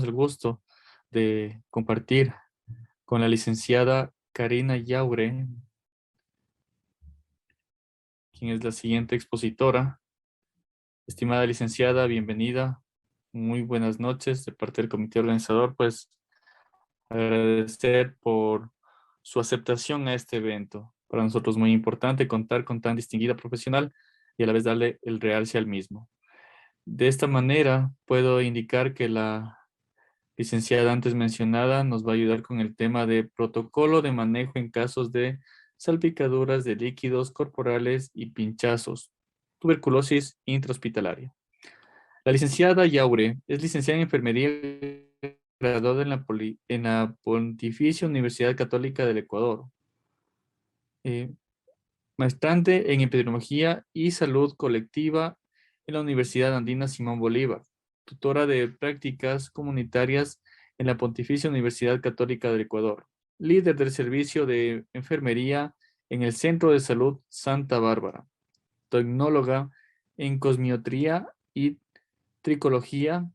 el gusto de compartir con la licenciada Karina Yaure, quien es la siguiente expositora. Estimada licenciada, bienvenida. Muy buenas noches de parte del comité organizador. Pues agradecer por su aceptación a este evento. Para nosotros muy importante contar con tan distinguida profesional y a la vez darle el realce al mismo. De esta manera puedo indicar que la licenciada antes mencionada nos va a ayudar con el tema de protocolo de manejo en casos de salpicaduras de líquidos corporales y pinchazos, tuberculosis intrahospitalaria. La licenciada Yaure es licenciada en enfermería graduada en la Pontificia Universidad Católica del Ecuador. Maestrante en epidemiología y salud colectiva en la Universidad Andina Simón Bolívar. Tutora de prácticas comunitarias en la Pontificia Universidad Católica del Ecuador. Líder del servicio de enfermería en el Centro de Salud Santa Bárbara. Tecnóloga en cosmiatría y tricología.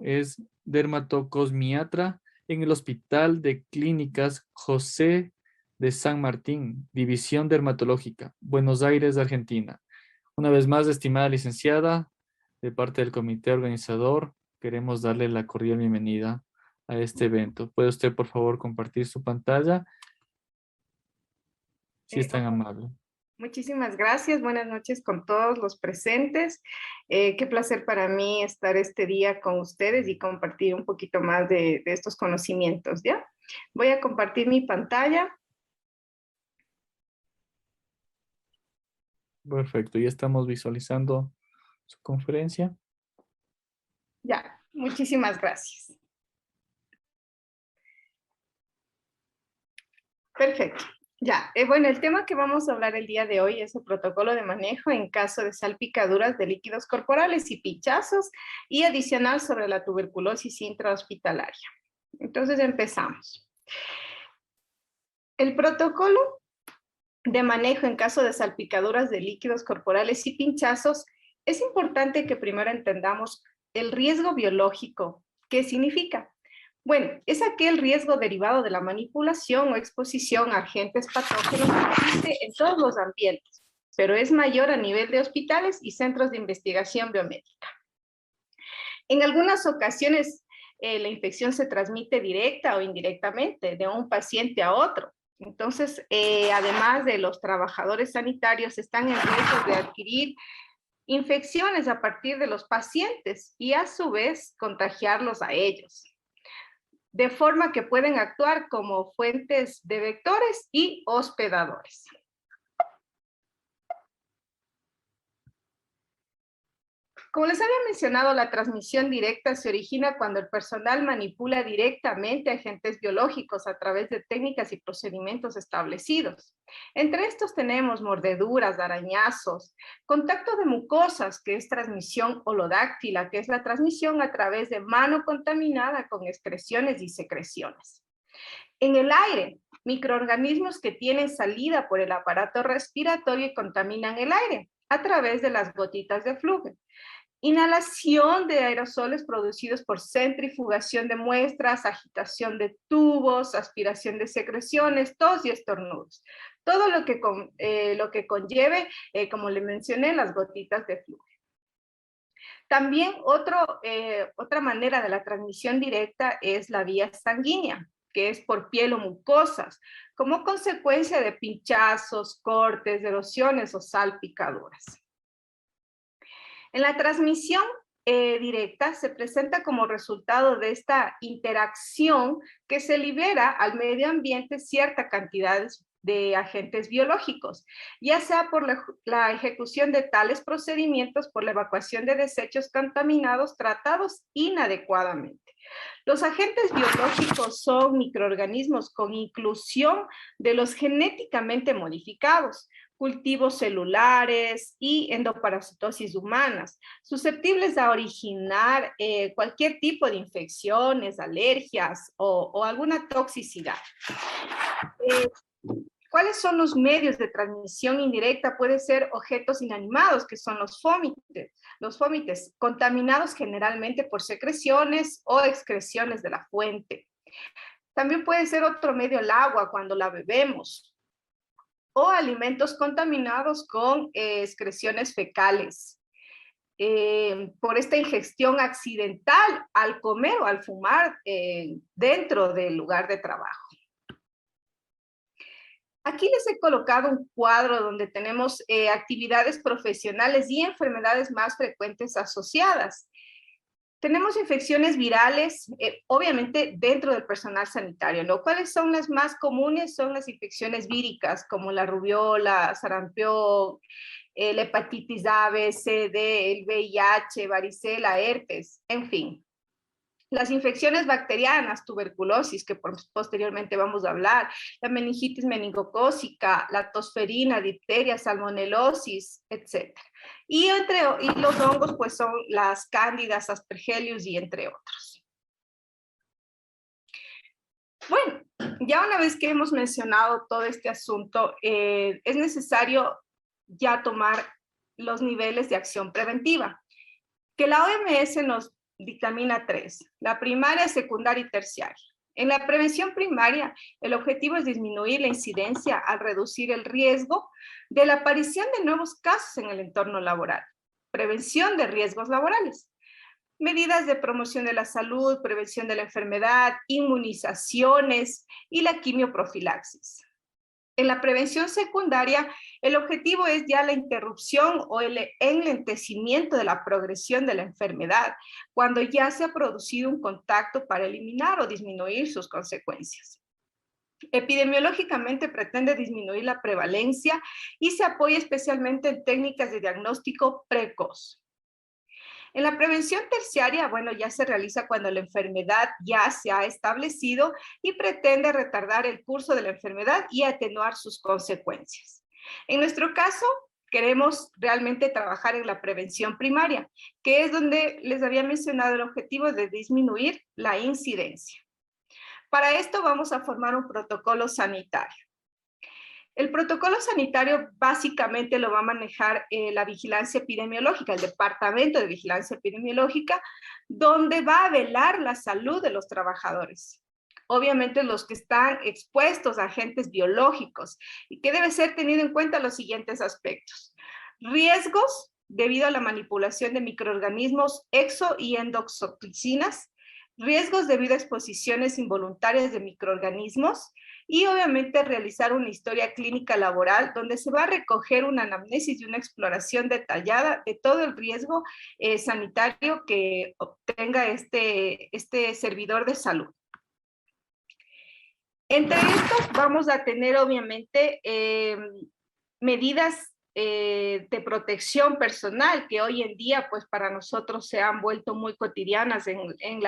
Es dermatocosmiatra en el Hospital de Clínicas José de San Martín, División Dermatológica, Buenos Aires, Argentina. Una vez más, estimada licenciada, de parte del comité organizador, queremos darle la cordial bienvenida a este evento. ¿Puede usted, por favor, compartir su pantalla? Si es tan amable. Muchísimas gracias. Buenas noches con todos los presentes. Qué placer para mí estar este día con ustedes y compartir un poquito más de estos conocimientos, ¿ya? Voy a compartir mi pantalla. Perfecto, ya estamos visualizando su conferencia. Ya, muchísimas gracias. Perfecto. Ya, bueno, el tema que vamos a hablar el día de hoy es el protocolo de manejo en caso de salpicaduras de líquidos corporales y pinchazos y adicional sobre la tuberculosis intrahospitalaria. Entonces empezamos. El protocolo de manejo en caso de salpicaduras de líquidos corporales y pinchazos, es importante que primero entendamos el riesgo biológico. ¿Qué significa? Bueno, es aquel riesgo derivado de la manipulación o exposición a agentes patógenos que existe en todos los ambientes, pero es mayor a nivel de hospitales y centros de investigación biomédica. En algunas ocasiones, la infección se transmite directa o indirectamente de un paciente a otro. Entonces, además de los trabajadores sanitarios, están en riesgo de adquirir infecciones a partir de los pacientes y a su vez contagiarlos a ellos, de forma que pueden actuar como fuentes de vectores y hospedadores. Como les había mencionado, la transmisión directa se origina cuando el personal manipula directamente agentes biológicos a través de técnicas y procedimientos establecidos. Entre estos tenemos mordeduras, arañazos, contacto de mucosas, que es transmisión holodáctila, que es la transmisión a través de mano contaminada con excreciones y secreciones. En el aire, microorganismos que tienen salida por el aparato respiratorio y contaminan el aire a través de las gotitas de flujo. Inhalación de aerosoles producidos por centrifugación de muestras, agitación de tubos, aspiración de secreciones, tos y estornudos. Todo lo que conlleve, como le mencioné, las gotitas de flujo. También otra manera de la transmisión directa es la vía sanguínea, que es por piel o mucosas, como consecuencia de pinchazos, cortes, erosiones o salpicaduras. En la transmisión directa se presenta como resultado de esta interacción que se libera al medio ambiente cierta cantidad de agentes biológicos, ya sea por la ejecución de tales procedimientos, por la evacuación de desechos contaminados tratados inadecuadamente. Los agentes biológicos son microorganismos con inclusión de los genéticamente modificados, cultivos celulares y endoparasitosis humanas, susceptibles a originar cualquier tipo de infecciones, alergias o alguna toxicidad. ¿Cuáles son los medios de transmisión indirecta? Puede ser objetos inanimados, que son los fómites, contaminados generalmente por secreciones o excreciones de la fuente. También puede ser otro medio el agua cuando la bebemos, o alimentos contaminados con excreciones fecales. Por esta ingestión accidental al comer o al fumar dentro del lugar de trabajo. Aquí les he colocado un cuadro donde tenemos actividades profesionales y enfermedades más frecuentes asociadas. Tenemos infecciones virales, obviamente dentro del personal sanitario, ¿no? ¿Cuáles son las más comunes? Son las infecciones víricas, como la rubiola, sarampión, la hepatitis A, B, C, D, el VIH, varicela, herpes, en fin. Las infecciones bacterianas, tuberculosis, que posteriormente vamos a hablar, la meningitis meningocócica, la tosferina, difteria, salmonelosis, etc. Y los hongos, pues son las cándidas, aspergillus y entre otros. Bueno, ya una vez que hemos mencionado todo este asunto, es necesario ya tomar los niveles de acción preventiva, que la OMS nos dictamina 3, la primaria, secundaria y terciaria. En la prevención primaria, el objetivo es disminuir la incidencia al reducir el riesgo de la aparición de nuevos casos en el entorno laboral. Prevención de riesgos laborales. Medidas de promoción de la salud, prevención de la enfermedad, inmunizaciones y la quimioprofilaxis. En la prevención secundaria, el objetivo es ya la interrupción o el enlentecimiento de la progresión de la enfermedad, cuando ya se ha producido un contacto para eliminar o disminuir sus consecuencias. Epidemiológicamente pretende disminuir la prevalencia y se apoya especialmente en técnicas de diagnóstico precoz. En la prevención terciaria, bueno, ya se realiza cuando la enfermedad ya se ha establecido y pretende retardar el curso de la enfermedad y atenuar sus consecuencias. En nuestro caso, queremos realmente trabajar en la prevención primaria, que es donde les había mencionado el objetivo de disminuir la incidencia. Para esto vamos a formar un protocolo sanitario. El protocolo sanitario básicamente lo va a manejar la vigilancia epidemiológica, el Departamento de Vigilancia Epidemiológica, donde va a velar la salud de los trabajadores. Obviamente los que están expuestos a agentes biológicos y que debe ser tenido en cuenta los siguientes aspectos. Riesgos debido a la manipulación de microorganismos exo y endotoxinas, riesgos debido a exposiciones involuntarias de microorganismos, y obviamente realizar una historia clínica laboral donde se va a recoger una anamnesis y una exploración detallada de todo el riesgo sanitario que obtenga este servidor de salud. Entre estos vamos a tener obviamente medidas de protección personal que hoy en día pues para nosotros se han vuelto muy cotidianas en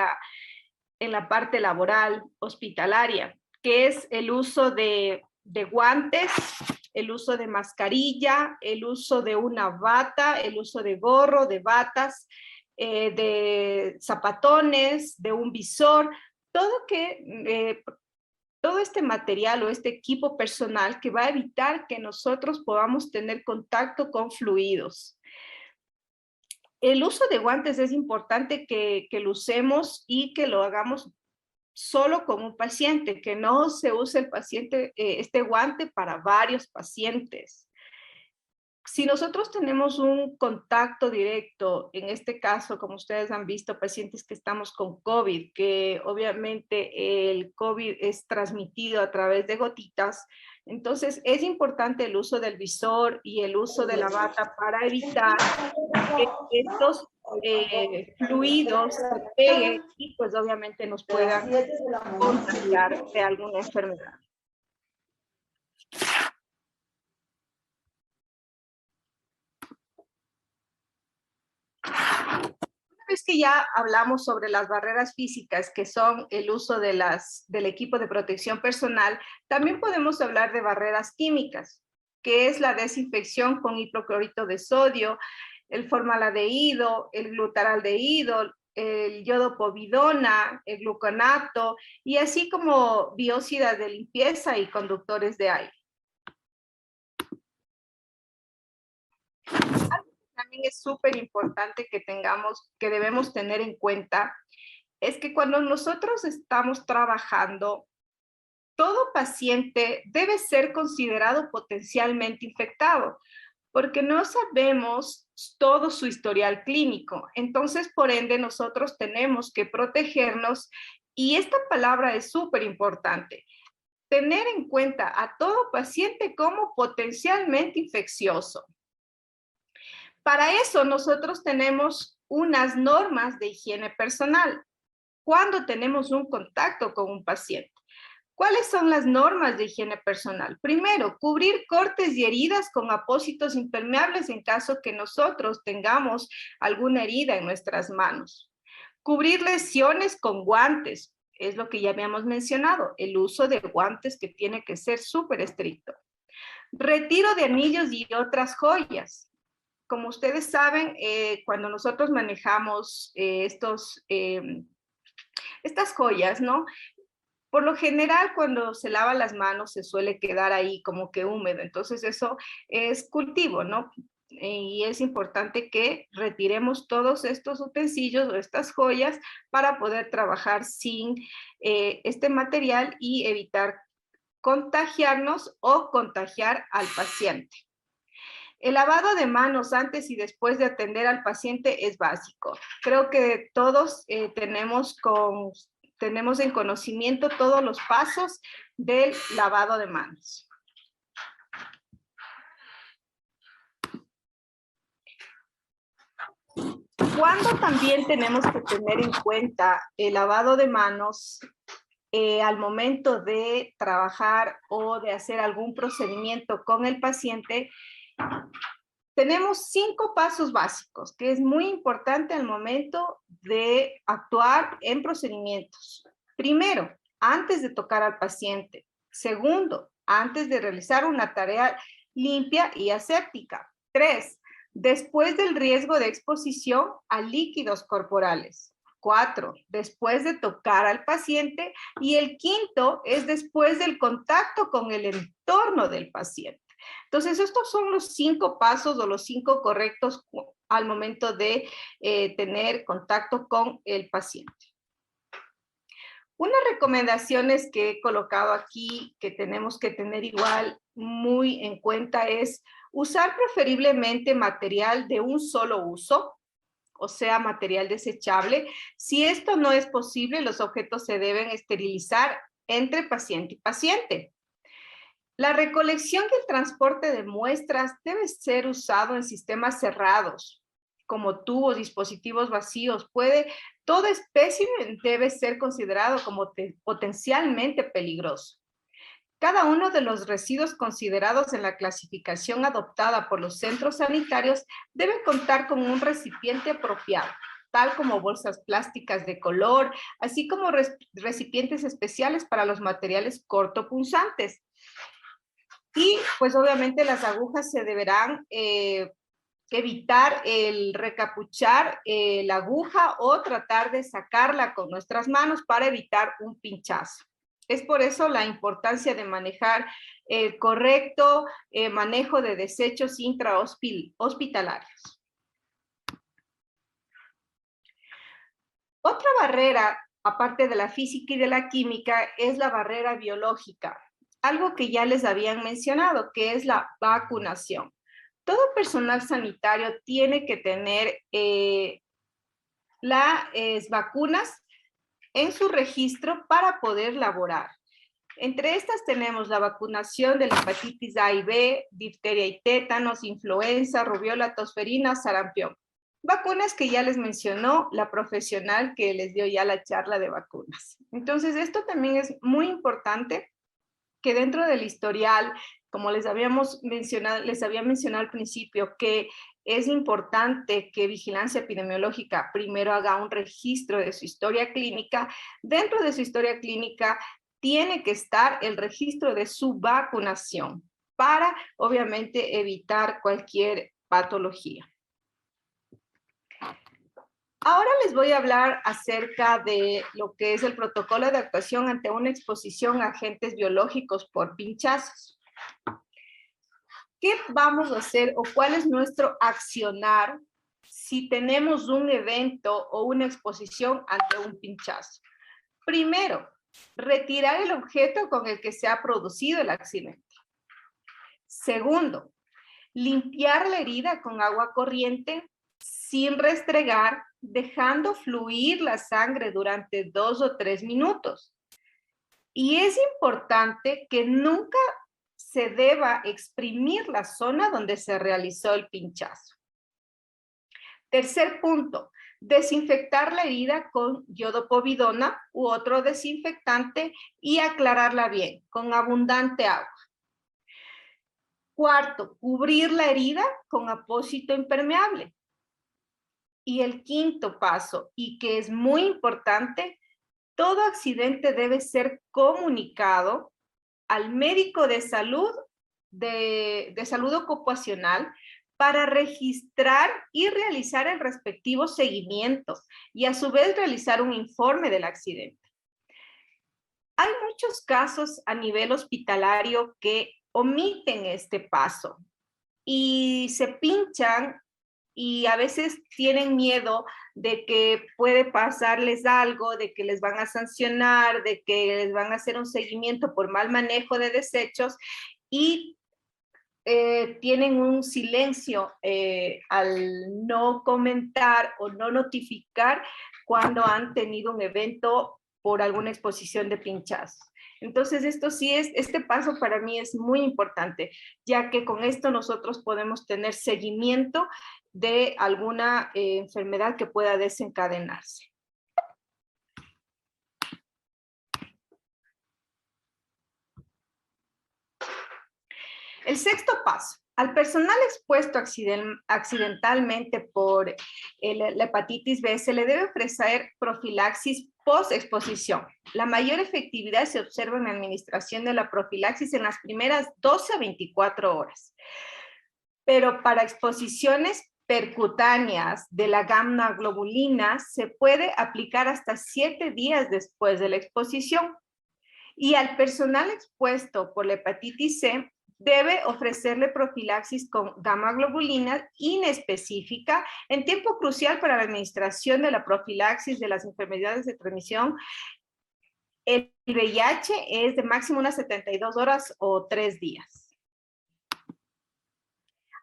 la parte laboral hospitalaria, que es el uso de guantes, el uso de mascarilla, el uso de una bata, el uso de gorro, de batas, de zapatones, de un visor, todo este material o este equipo personal que va a evitar que nosotros podamos tener contacto con fluidos. El uso de guantes es importante que lo usemos y que lo hagamos solo con un paciente, que no se use este guante para varios pacientes. Si nosotros tenemos un contacto directo, en este caso, como ustedes han visto, pacientes que estamos con COVID, que obviamente el COVID es transmitido a través de gotitas, entonces es importante el uso del visor y el uso de la bata para evitar que estos fluidos se peguen y pues obviamente nos puedan contagiar de alguna enfermedad. Una vez que ya hablamos sobre las barreras físicas, que son el uso del equipo de protección personal, también podemos hablar de barreras químicas, que es la desinfección con hipoclorito de sodio, el formaldehído, el glutaraldehído, el iodopovidona, el gluconato, y así como biocidas de limpieza y conductores de aire. Algo que también es súper importante que tengamos, que debemos tener en cuenta, es que cuando nosotros estamos trabajando, todo paciente debe ser considerado potencialmente infectado, porque no sabemos todo su historial clínico. Entonces, por ende, nosotros tenemos que protegernos y esta palabra es súper importante. Tener en cuenta a todo paciente como potencialmente infeccioso. Para eso, nosotros tenemos unas normas de higiene personal cuando tenemos un contacto con un paciente. ¿Cuáles son las normas de higiene personal? Primero, cubrir cortes y heridas con apósitos impermeables en caso que nosotros tengamos alguna herida en nuestras manos. Cubrir lesiones con guantes, es lo que ya habíamos mencionado, el uso de guantes que tiene que ser súper estricto. Retiro de anillos y otras joyas. Como ustedes saben, cuando nosotros manejamos estas joyas, ¿no? Por lo general, cuando se lava las manos, se suele quedar ahí como que húmedo. Entonces, eso es cultivo, ¿no? Y es importante que retiremos todos estos utensilios o estas joyas para poder trabajar sin este material y evitar contagiarnos o contagiar al paciente. El lavado de manos antes y después de atender al paciente es básico. Creo que todos tenemos en conocimiento todos los pasos del lavado de manos. Cuando también tenemos que tener en cuenta el lavado de manos al momento de trabajar o de hacer algún procedimiento con el paciente, tenemos 5 pasos básicos, que es muy importante al momento de actuar en procedimientos. Primero, antes de tocar al paciente. Segundo, antes de realizar una tarea limpia y aséptica. 3, después del riesgo de exposición a líquidos corporales. 4, después de tocar al paciente. Y el quinto es después del contacto con el entorno del paciente. Entonces, estos son los 5 pasos o los 5 correctos al momento de tener contacto con el paciente. Unas recomendaciones que he colocado aquí que tenemos que tener igual muy en cuenta es usar preferiblemente material de un solo uso, o sea, material desechable. Si esto no es posible, los objetos se deben esterilizar entre paciente y paciente. La recolección y el transporte de muestras debe ser usado en sistemas cerrados, como tubos, dispositivos vacíos. Todo espécimen debe ser considerado como potencialmente peligroso. Cada uno de los residuos considerados en la clasificación adoptada por los centros sanitarios debe contar con un recipiente apropiado, tal como bolsas plásticas de color, así como recipientes especiales para los materiales cortopunzantes. Y pues obviamente las agujas se deberán evitar el recapuchar la aguja o tratar de sacarla con nuestras manos para evitar un pinchazo. Es por eso la importancia de manejar el correcto manejo de desechos intrahospitalarios. Otra barrera, aparte de la física y de la química, es la barrera biológica. Algo que ya les habían mencionado, que es la vacunación. Todo personal sanitario tiene que tener las vacunas en su registro para poder laborar. Entre estas tenemos la vacunación de la hepatitis A y B, difteria y tétanos, influenza, rubiola, tosferina, sarampión. Vacunas que ya les mencionó la profesional que les dio ya la charla de vacunas. Entonces, esto también es muy importante que dentro del historial, como les había mencionado al principio, que es importante que Vigilancia Epidemiológica primero haga un registro de su historia clínica. Dentro de su historia clínica tiene que estar el registro de su vacunación para, obviamente, evitar cualquier patología. Ahora les voy a hablar acerca de lo que es el protocolo de actuación ante una exposición a agentes biológicos por pinchazos. ¿Qué vamos a hacer o cuál es nuestro accionar si tenemos un evento o una exposición ante un pinchazo? Primero, retirar el objeto con el que se ha producido el accidente. Segundo, limpiar la herida con agua corriente sin restregar, dejando fluir la sangre durante 2 o 3 minutos. Y es importante que nunca se deba exprimir la zona donde se realizó el pinchazo. Tercer punto, desinfectar la herida con iodopovidona u otro desinfectante y aclararla bien, con abundante agua. Cuarto, cubrir la herida con apósito impermeable. Y el quinto paso, y que es muy importante, todo accidente debe ser comunicado al médico de salud, de salud ocupacional, para registrar y realizar el respectivo seguimiento y a su vez realizar un informe del accidente. Hay muchos casos a nivel hospitalario que omiten este paso y se pinchan y a veces tienen miedo de que puede pasarles algo, de que les van a sancionar, de que les van a hacer un seguimiento por mal manejo de desechos y tienen un silencio al no comentar o no notificar cuando han tenido un evento por alguna exposición de pinchazos. Entonces, este paso para mí es muy importante, ya que con esto nosotros podemos tener seguimiento de alguna enfermedad que pueda desencadenarse. El sexto paso. Al personal expuesto accidentalmente por la hepatitis B se le debe ofrecer profilaxis post-exposición. La mayor efectividad se observa en la administración de la profilaxis en las primeras 12 a 24 horas. Pero para exposiciones percutáneas de la gamma globulina se puede aplicar hasta 7 días después de la exposición. Y al personal expuesto por la hepatitis C debe ofrecerle profilaxis con gamma globulina inespecífica en tiempo crucial para la administración de la profilaxis de las enfermedades de transmisión. El VIH es de máximo unas 72 horas o 3 días.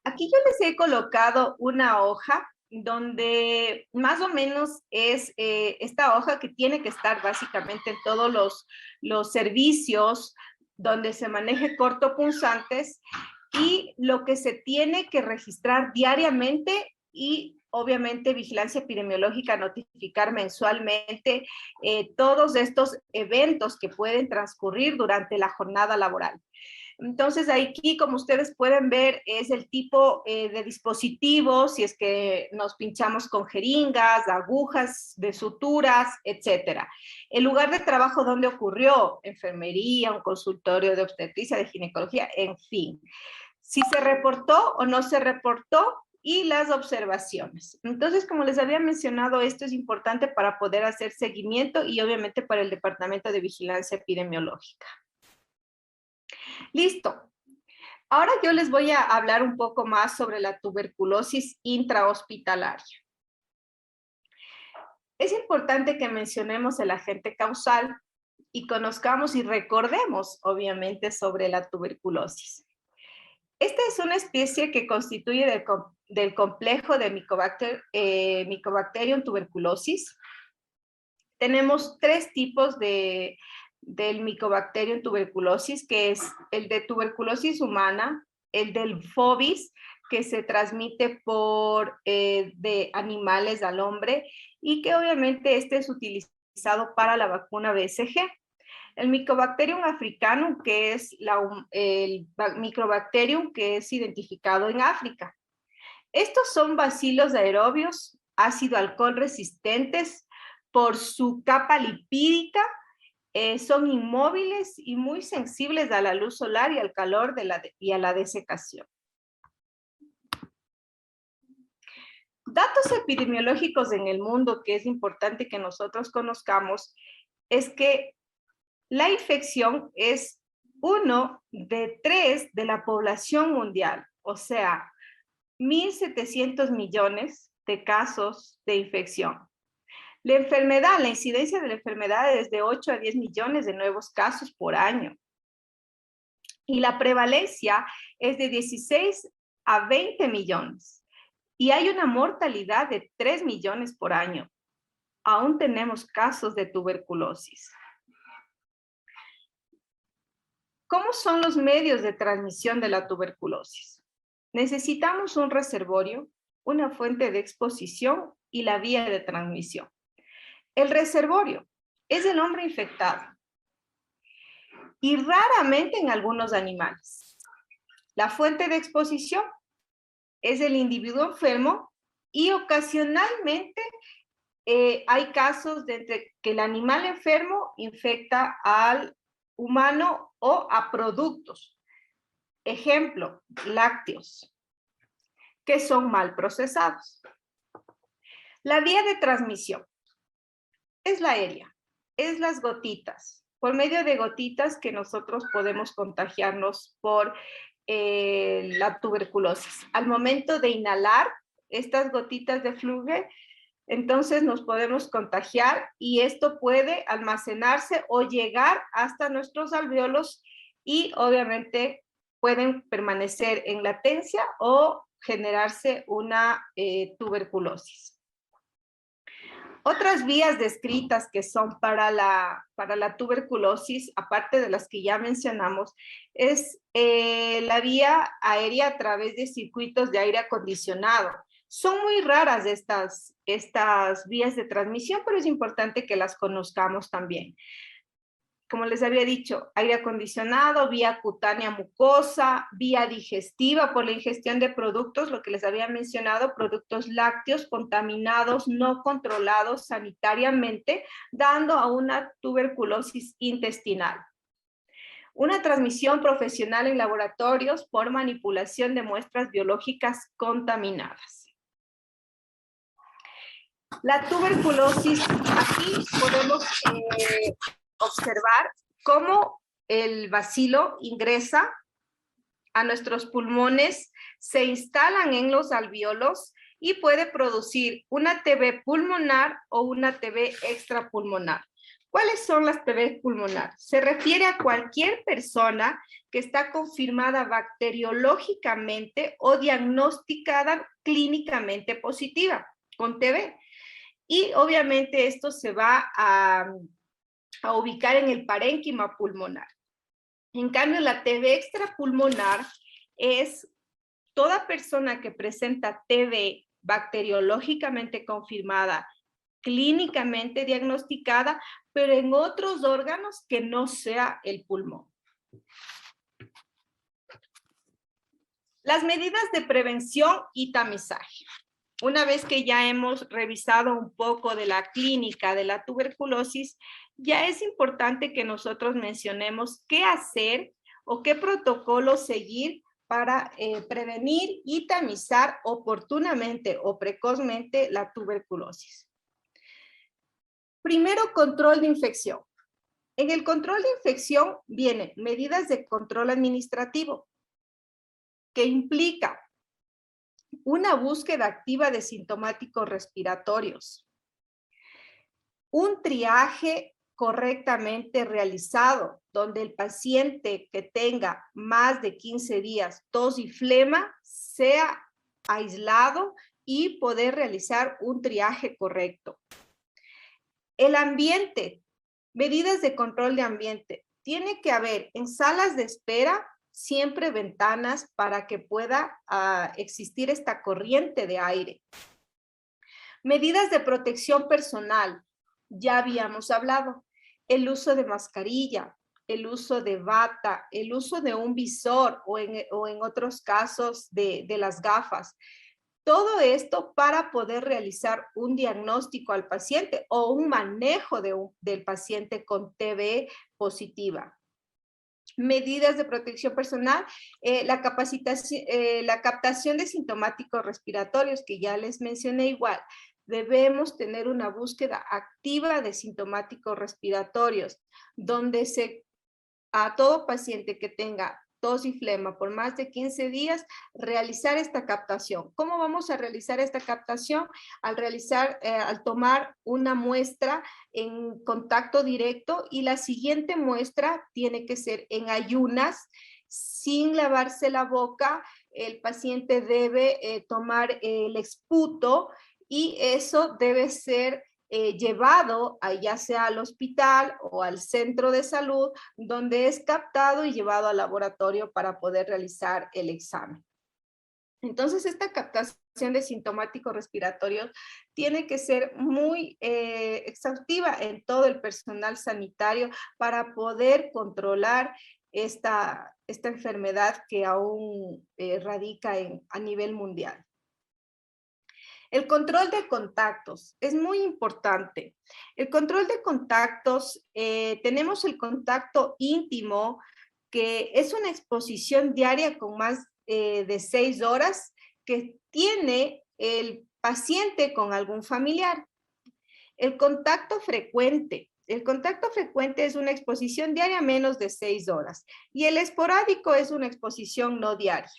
Aquí yo les he colocado una hoja donde más o menos es esta hoja que tiene que estar básicamente en todos los servicios donde se maneje cortopunzantes y lo que se tiene que registrar diariamente y obviamente vigilancia epidemiológica, notificar mensualmente todos estos eventos que pueden transcurrir durante la jornada laboral. Entonces, aquí, como ustedes pueden ver, es el tipo de dispositivo, si es que nos pinchamos con jeringas, agujas de suturas, etcétera. El lugar de trabajo donde ocurrió, enfermería, un consultorio de obstetricia, de ginecología, en fin. Si se reportó o no se reportó y las observaciones. Entonces, como les había mencionado, esto es importante para poder hacer seguimiento y obviamente para el Departamento de Vigilancia Epidemiológica. Listo. Ahora yo les voy a hablar un poco más sobre la tuberculosis intrahospitalaria. Es importante que mencionemos el agente causal y conozcamos y recordemos, obviamente, sobre la tuberculosis. Esta es una especie que constituye del complejo de Mycobacterium tuberculosis. Tenemos 3 tipos del Mycobacterium tuberculosis, que es el de tuberculosis humana, el del FOBIS, que se transmite de animales al hombre, y que obviamente este es utilizado para la vacuna BCG. El Mycobacterium africanum, que es el Mycobacterium que es identificado en África. Estos son bacilos aerobios, ácido alcohol resistentes por su capa lipídica, son inmóviles y muy sensibles a la luz solar y al calor y a la desecación. Datos epidemiológicos en el mundo que es importante que nosotros conozcamos es que la infección es 1 de 3 de la población mundial o sea, 1.700 millones de casos de infección. La enfermedad, la incidencia de la enfermedad es de 8 a 10 millones de nuevos casos por año. Y la prevalencia es de 16 a 20 millones. Y hay una mortalidad de 3 millones por año. Aún tenemos casos de tuberculosis. ¿Cómo son los medios de transmisión de la tuberculosis? Necesitamos un reservorio, una fuente de exposición y la vía de transmisión. El reservorio es el hombre infectado y raramente en algunos animales. La fuente de exposición es el individuo enfermo y ocasionalmente hay casos de que el animal enfermo infecta al humano o a productos. Ejemplo, lácteos, que son mal procesados. La vía de transmisión es la aérea, es las gotitas, por medio de gotitas que nosotros podemos contagiarnos por la tuberculosis. Al momento de inhalar estas gotitas de flujo, entonces nos podemos contagiar y esto puede almacenarse o llegar hasta nuestros alvéolos y obviamente pueden permanecer en latencia o generarse una tuberculosis. Otras vías descritas que son para la tuberculosis, aparte de las que ya mencionamos, es la vía aérea a través de circuitos de aire acondicionado. Son muy raras estas vías de transmisión, pero es importante que las conozcamos también. Como les había dicho, aire acondicionado, vía cutánea mucosa, vía digestiva por la ingestión de productos, lo que les había mencionado, productos lácteos contaminados, no controlados sanitariamente, dando a una tuberculosis intestinal. Una transmisión profesional en laboratorios por manipulación de muestras biológicas contaminadas. La tuberculosis, aquí podemos observar cómo el bacilo ingresa a nuestros pulmones, se instalan en los alvéolos y puede producir una TB pulmonar o una TB extrapulmonar. ¿Cuáles son las TB pulmonar? Se refiere a cualquier persona que está confirmada bacteriológicamente o diagnosticada clínicamente positiva con TB. Y obviamente esto se va a ubicar en el parénquima pulmonar. En cambio, la TB extrapulmonar es toda persona que presenta TB bacteriológicamente confirmada, clínicamente diagnosticada, pero en otros órganos que no sea el pulmón. Las medidas de prevención y tamizaje. Una vez que ya hemos revisado un poco de la clínica de la tuberculosis, ya es importante que nosotros mencionemos qué hacer o qué protocolo seguir para prevenir y tamizar oportunamente o precozmente la tuberculosis. Primero, control de infección. En el control de infección vienen medidas de control administrativo, que implica una búsqueda activa de sintomáticos respiratorios, un triaje correctamente realizado, donde el paciente que tenga más de 15 días tos y flema sea aislado y poder realizar un triaje correcto. El ambiente, medidas de control de ambiente. Tiene que haber en salas de espera siempre ventanas para que pueda existir esta corriente de aire. Medidas de protección personal, ya habíamos hablado. El uso de mascarilla, el uso de bata, el uso de un visor o en otros casos de las gafas. Todo esto para poder realizar un diagnóstico al paciente o un manejo del paciente con TB positiva. Medidas de protección personal, la captación de sintomáticos respiratorios, que ya les mencioné igual. Debemos tener una búsqueda activa de sintomáticos respiratorios, donde a todo paciente que tenga tos y flema por más de 15 días, realizar esta captación. ¿Cómo vamos a realizar esta captación? Al tomar una muestra en contacto directo, y la siguiente muestra tiene que ser en ayunas, sin lavarse la boca. El paciente debe tomar el exputo, y eso debe ser llevado ya sea al hospital o al centro de salud, donde es captado y llevado al laboratorio para poder realizar el examen. Entonces, esta captación de sintomáticos respiratorios tiene que ser muy exhaustiva en todo el personal sanitario para poder controlar esta enfermedad que aún radica a nivel mundial. El control de contactos es muy importante. El control de contactos, tenemos el contacto íntimo, que es una exposición diaria con más de 6 horas que tiene el paciente con algún familiar. El contacto frecuente. El contacto frecuente es una exposición diaria menos de 6 horas, y el esporádico es una exposición no diaria.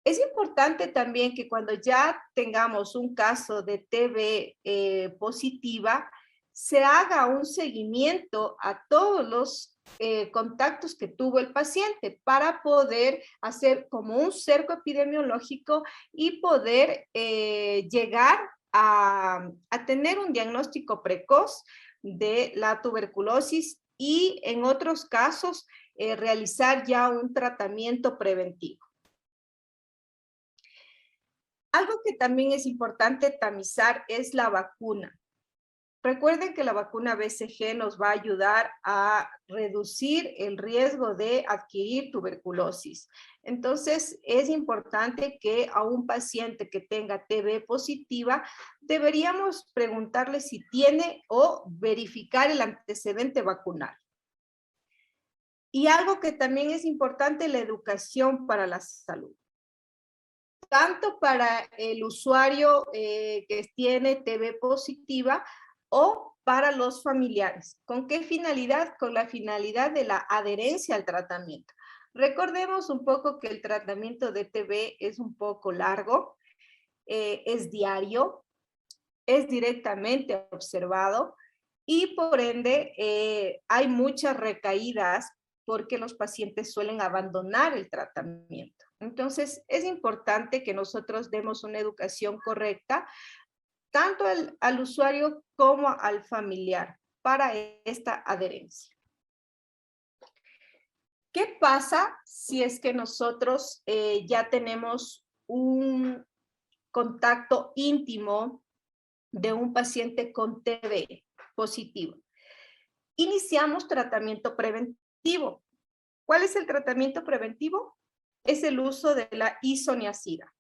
Es importante también que cuando ya tengamos un caso de TB positiva, se haga un seguimiento a todos los contactos que tuvo el paciente, para poder hacer como un cerco epidemiológico y poder llegar a tener un diagnóstico precoz de la tuberculosis, y en otros casos realizar ya un tratamiento preventivo. Algo que también es importante tamizar es la vacuna. Recuerden que la vacuna BCG nos va a ayudar a reducir el riesgo de adquirir tuberculosis. Entonces, es importante que a un paciente que tenga TB positiva, deberíamos preguntarle si tiene o verificar el antecedente vacunal. Y algo que también es importante, la educación para la salud. Tanto para el usuario que tiene TB positiva, o para los familiares. ¿Con qué finalidad? Con la finalidad de la adherencia al tratamiento. Recordemos un poco que el tratamiento de TB es un poco largo, es diario, es directamente observado, y por ende hay muchas recaídas porque los pacientes suelen abandonar el tratamiento. Entonces, es importante que nosotros demos una educación correcta, tanto al usuario como al familiar, para esta adherencia. ¿Qué pasa si es que nosotros ya tenemos un contacto íntimo de un paciente con TB positivo? Iniciamos tratamiento preventivo. ¿Cuál es el tratamiento preventivo? Es el uso de la isoniazida,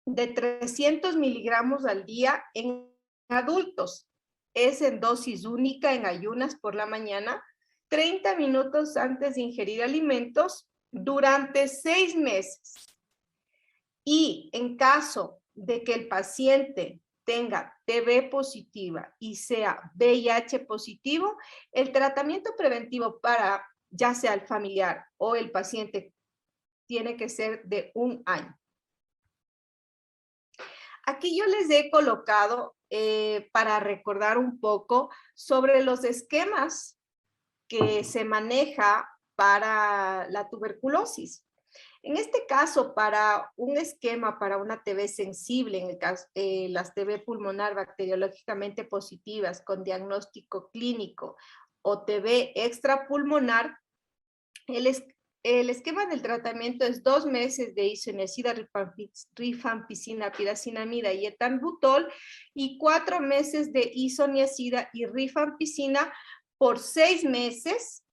de 300 miligramos al día en adultos. Es en dosis única, en ayunas por la mañana, 30 minutos antes de ingerir alimentos, durante 6 meses. Y en caso de que el paciente tenga TB positiva y sea VIH positivo, el tratamiento preventivo para ya sea el familiar o el paciente tiene que ser de 1 año. Aquí yo les he colocado para recordar un poco sobre los esquemas que se maneja para la tuberculosis. En este caso, para un esquema, para una TB sensible, en el caso las TB pulmonar bacteriológicamente positivas con diagnóstico clínico, o TB extrapulmonar, el esquema del tratamiento es 2 meses de isoniazida, rifampicina, piracinamida y etambutol, y 4 meses de isoniazida y rifampicina por 6 meses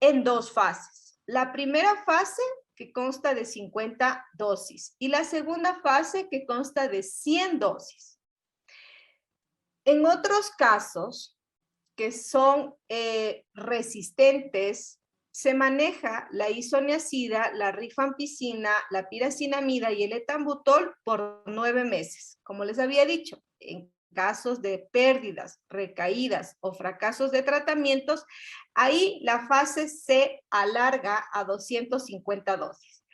en 2 fases. La primera fase, que consta de 50 dosis, y la segunda fase, que consta de 100 dosis. En otros casos que son resistentes, se maneja la isoniazida, la rifampicina, la piracinamida y el etambutol por 9 meses. Como les había dicho, en casos de pérdidas, recaídas o fracasos de tratamientos, ahí la fase se alarga a 250 dosis.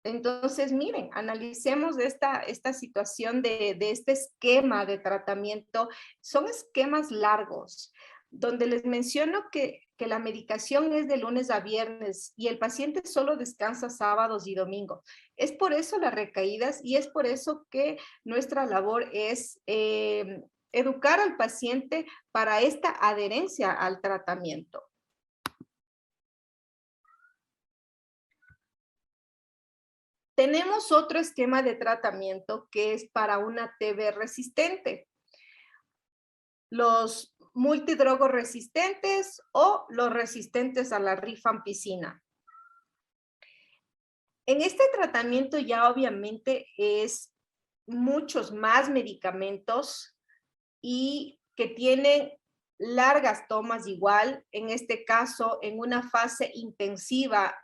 Entonces, miren, analicemos esta situación de este esquema de tratamiento. Son esquemas largos, donde les menciono que la medicación es de lunes a viernes y el paciente solo descansa sábados y domingos. Es por eso las recaídas y es por eso que nuestra labor es educar al paciente para esta adherencia al tratamiento. Tenemos otro esquema de tratamiento que es para una TB resistente. Los multidrogos resistentes o los resistentes a la rifampicina. En este tratamiento ya obviamente es muchos más medicamentos y que tienen largas tomas igual. En este caso, en una fase intensiva,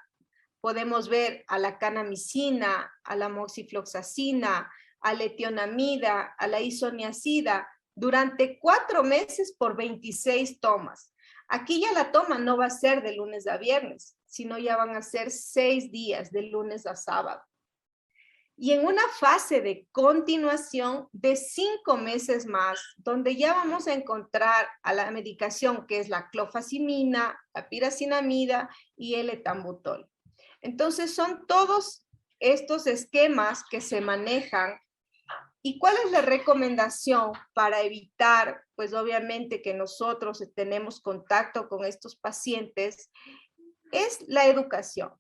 podemos ver a la kanamicina, a la moxifloxacina, a la etionamida, a la isoniazida, durante 4 meses por 26 tomas. Aquí ya la toma no va a ser de lunes a viernes, sino ya van a ser 6 días, de lunes a sábado. Y en una fase de continuación de 5 meses más, donde ya vamos a encontrar a la medicación que es la clofazimina, la piracinamida y el etambutol. Entonces son todos estos esquemas que se manejan. ¿Y cuál es la recomendación para evitar, pues obviamente que nosotros tenemos contacto con estos pacientes? Es la educación,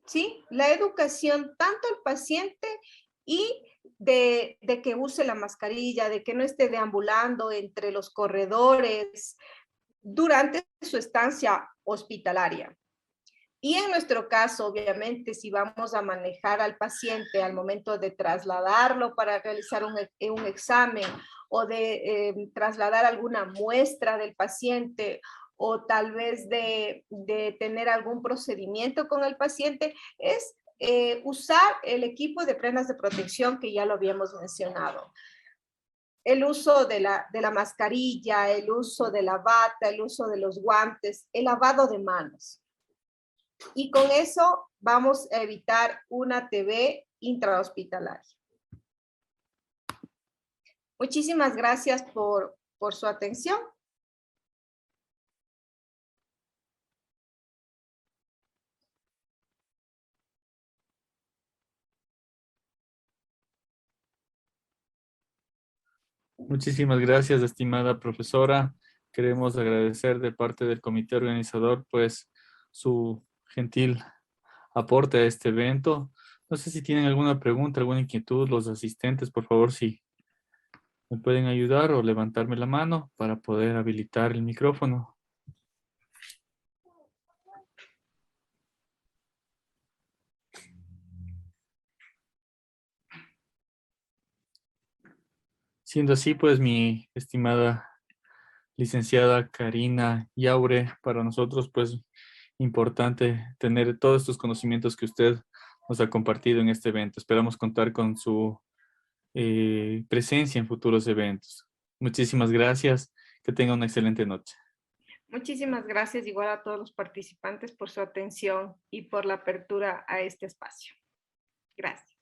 ¿sí? La educación tanto al paciente y de que use la mascarilla, de que no esté deambulando entre los corredores durante su estancia hospitalaria. Y en nuestro caso, obviamente, si vamos a manejar al paciente al momento de trasladarlo para realizar un examen o de trasladar alguna muestra del paciente o tal vez de tener algún procedimiento con el paciente, es usar el equipo de prendas de protección que ya lo habíamos mencionado. El uso de la mascarilla, el uso de la bata, el uso de los guantes, el lavado de manos. Y con eso vamos a evitar una TB intrahospitalaria. Muchísimas gracias por su atención. Muchísimas gracias, estimada profesora. Queremos agradecer de parte del comité organizador, pues, su gentil aporte a este evento. No sé si tienen alguna pregunta, alguna inquietud, los asistentes, por favor, si me pueden ayudar o levantarme la mano para poder habilitar el micrófono. Siendo así, pues, mi estimada licenciada Karina Yaure, para nosotros, pues, importante tener todos estos conocimientos que usted nos ha compartido en este evento. Esperamos contar con su presencia en futuros eventos. Muchísimas gracias. Que tenga una excelente noche. Muchísimas gracias igual a todos los participantes por su atención y por la apertura a este espacio. Gracias.